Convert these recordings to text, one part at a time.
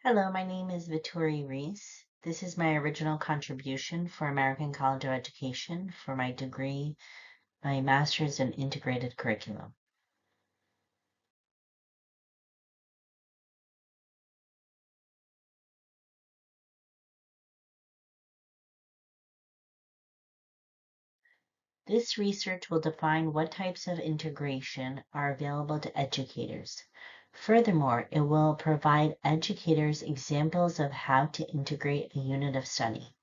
Hello, my name is Vittori Reese. This is my original contribution for American College of Education for my degree, my master's in integrated curriculum. This research will define what types of integration are available to educators. Furthermore, it will provide educators examples of how to integrate a unit of study.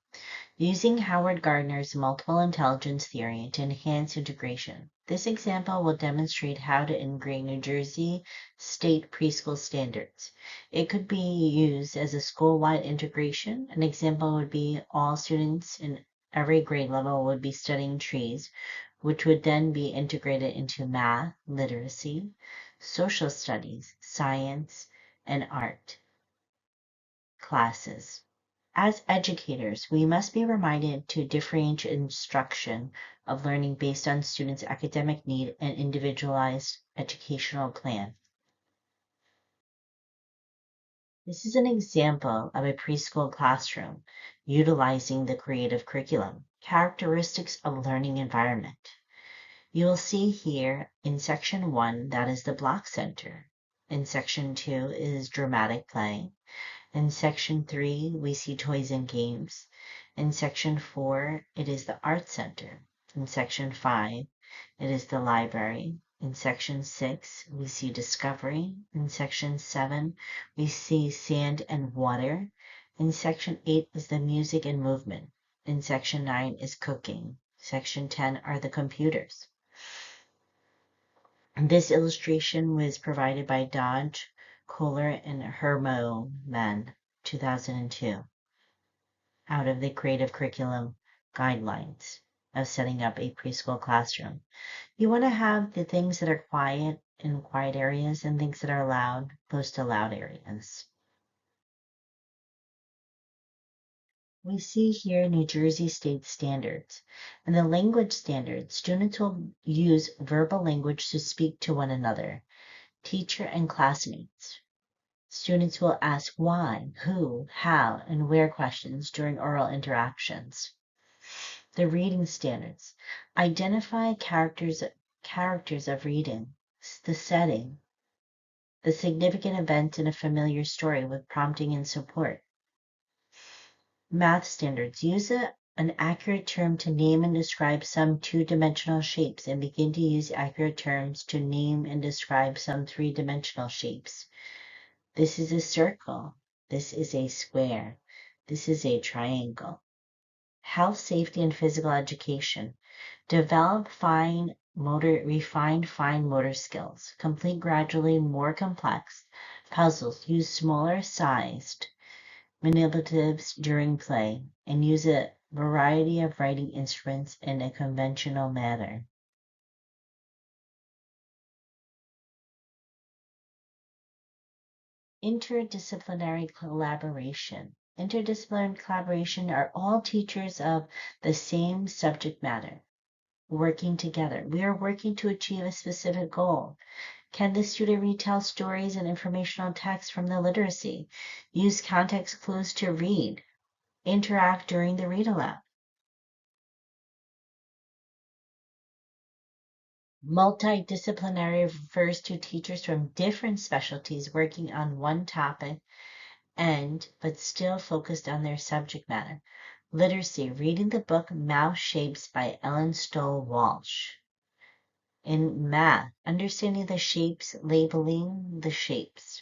Using Howard Gardner's multiple intelligence theory to enhance integration. This example will demonstrate how to integrate New Jersey state preschool standards. It could be used as a school-wide integration. An example would be all students in every grade level would be studying trees, which would then be integrated into math, literacy, social studies, science, and art classes. As educators, we must be reminded to differentiate instruction of learning based on students' academic need and individualized educational plan. This is an example of a preschool classroom utilizing the creative curriculum, characteristics of learning environment. You will see here in section 1, that is the block center. In section 2 is dramatic play. In section 3, we see toys and games. In section 4, it is the art center. In section 5, it is the library. In section 6, we see discovery. In section 7, we see sand and water. In section 8 is the music and movement. In section 9 is cooking. Section 10 are the computers. This illustration was provided by Dodge, Kohler, and Hermoman, 2002, out of the Creative Curriculum Guidelines of setting up a preschool classroom. You want to have the things that are quiet in quiet areas and things that are loud close to loud areas. We see here New Jersey state standards. In the language standards, students will use verbal language to speak to one another, teacher and classmates. Students will ask why, who, how, and where questions during oral interactions. The reading standards. Identify characters of reading, the setting, the significant event in a familiar story with prompting and support. Math standards. Use an accurate term to name and describe some two-dimensional shapes and begin to use accurate terms to name and describe some three-dimensional shapes. This is a circle. This is a square. This is a triangle. Health, safety, and physical education. Develop refined fine motor skills. Complete gradually more complex puzzles. Use smaller sized manipulatives during play and use a variety of writing instruments in a conventional manner. Interdisciplinary collaboration. Interdisciplinary collaboration are all teachers of the same subject matter working together. We are working to achieve a specific goal. Can the student retell stories and informational text from the literacy? Use context clues to read. Interact during the read aloud. Multidisciplinary refers to teachers from different specialties working on one topic but still focused on their subject matter. Literacy, reading the book Mouse Shapes by Ellen Stoll Walsh. In math, understanding the shapes, labeling the shapes.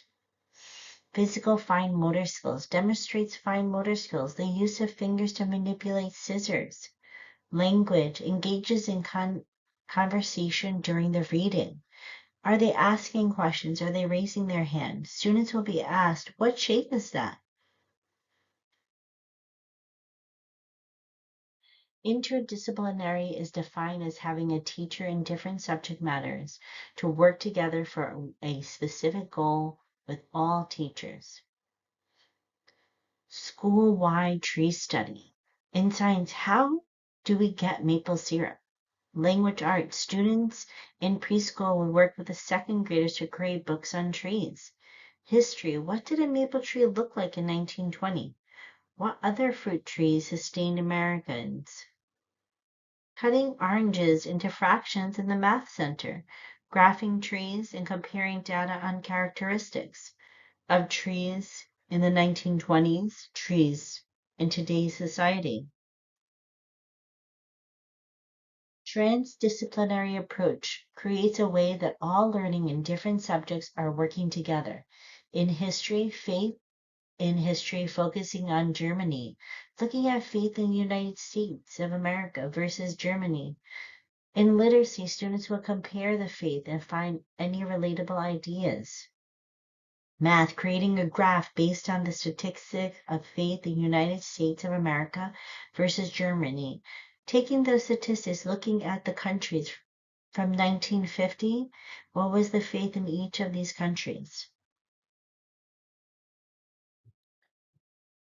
Physical fine motor skills demonstrates fine motor skills, the use of fingers to manipulate scissors. Language engages in conversation during the reading. Are they asking questions? Are they raising their hand? Students will be asked, what shape is that? Interdisciplinary is defined as having a teacher in different subject matters to work together for a specific goal with all teachers. School-wide tree study. In science, how do we get maple syrup? Language arts. Students in preschool will work with the second graders to create books on trees. History. What did a maple tree look like in 1920? What other fruit trees sustained Americans? Cutting oranges into fractions in the math center, graphing trees and comparing data on characteristics of trees in the 1920s, trees in today's society. Transdisciplinary approach creates a way that all learning in different subjects are working together. In history, faith in history focusing on Germany, looking at faith in the United States of America versus Germany. In literacy, students will compare the faith and find any relatable ideas. Math, creating a graph based on the statistic of faith in the United States of America versus Germany. Taking those statistics, looking at the countries from 1950, what was the faith in each of these countries?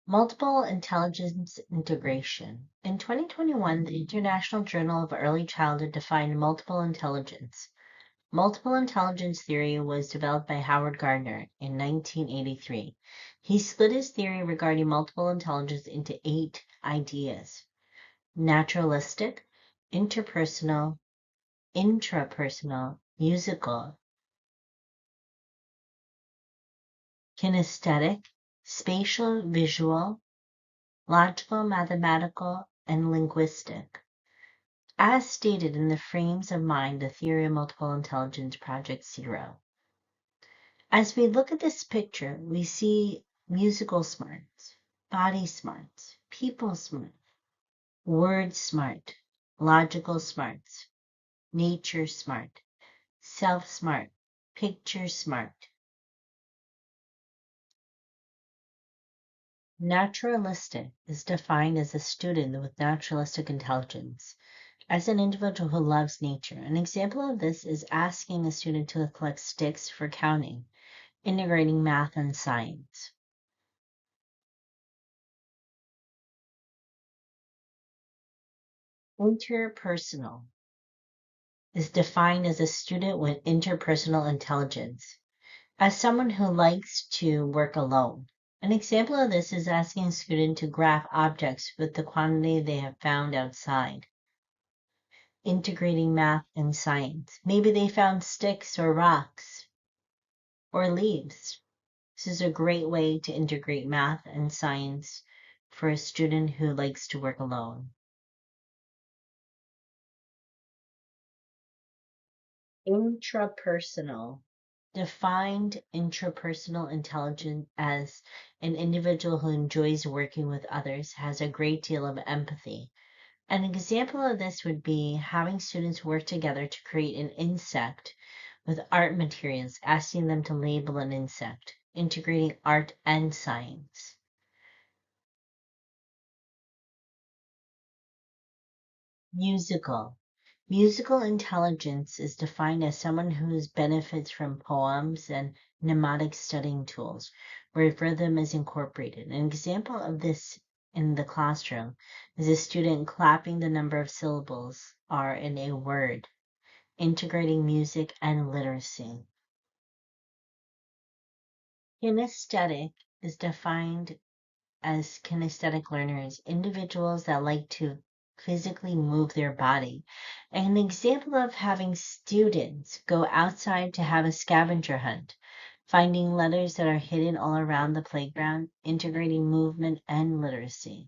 Multiple intelligence integration. In 2021, the International Journal of Early Childhood defined multiple intelligence. Multiple intelligence theory was developed by Howard Gardner in 1983. He split his theory regarding multiple intelligence into 8 ideas: naturalistic, interpersonal, intrapersonal, musical, kinesthetic, spatial visual, logical, mathematical, and linguistic. As stated in the Frames of Mind, the Theory of Multiple Intelligence Project Zero. As we look at this picture, we see musical smarts, body smarts, people smart, word smart, logical smarts, nature smart, self smart, picture smart. Naturalistic is defined as a student with naturalistic intelligence, as an individual who loves nature. An example of this is asking a student to collect sticks for counting, integrating math and science. Interpersonal is defined as a student with interpersonal intelligence, as someone who likes to work alone. An example of this is asking a student to graph objects with the quantity they have found outside. Integrating math and science. Maybe they found sticks or rocks or leaves. This is a great way to integrate math and science for a student who likes to work alone. Intrapersonal. Defined intrapersonal intelligence as an individual who enjoys working with others, has a great deal of empathy. An example of this would be having students work together to create an insect with art materials, asking them to label an insect, integrating art and science. Musical. Musical intelligence is defined as someone who benefits from poems and mnemonic studying tools, where rhythm is incorporated. An example of this in the classroom is a student clapping the number of syllables are in a word, integrating music and literacy. Kinesthetic is defined as kinesthetic learners, individuals that like to physically move their body. An example of having students go outside to have a scavenger hunt, finding letters that are hidden all around the playground, integrating movement and literacy.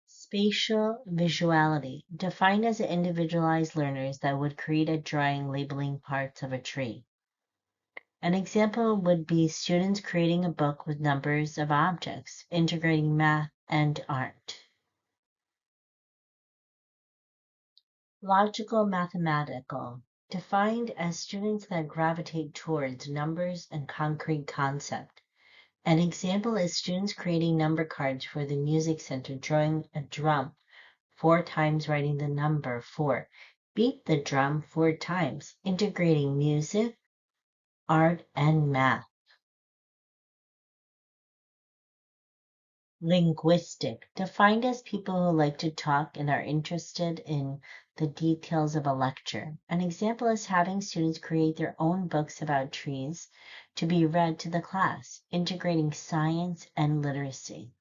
Spatial visuality, defined as individualized learners that would create a drawing labeling parts of a tree. An example would be students creating a book with numbers of objects, integrating math and art. Logical mathematical, defined as students that gravitate towards numbers and concrete concept. An example is students creating number cards for the music center, drawing a drum 4 times, writing the number 4. Beat the drum 4 times, integrating music, art, and math. Linguistic, defined as people who like to talk and are interested in the details of a lecture. An example is having students create their own books about trees to be read to the class, integrating science and literacy.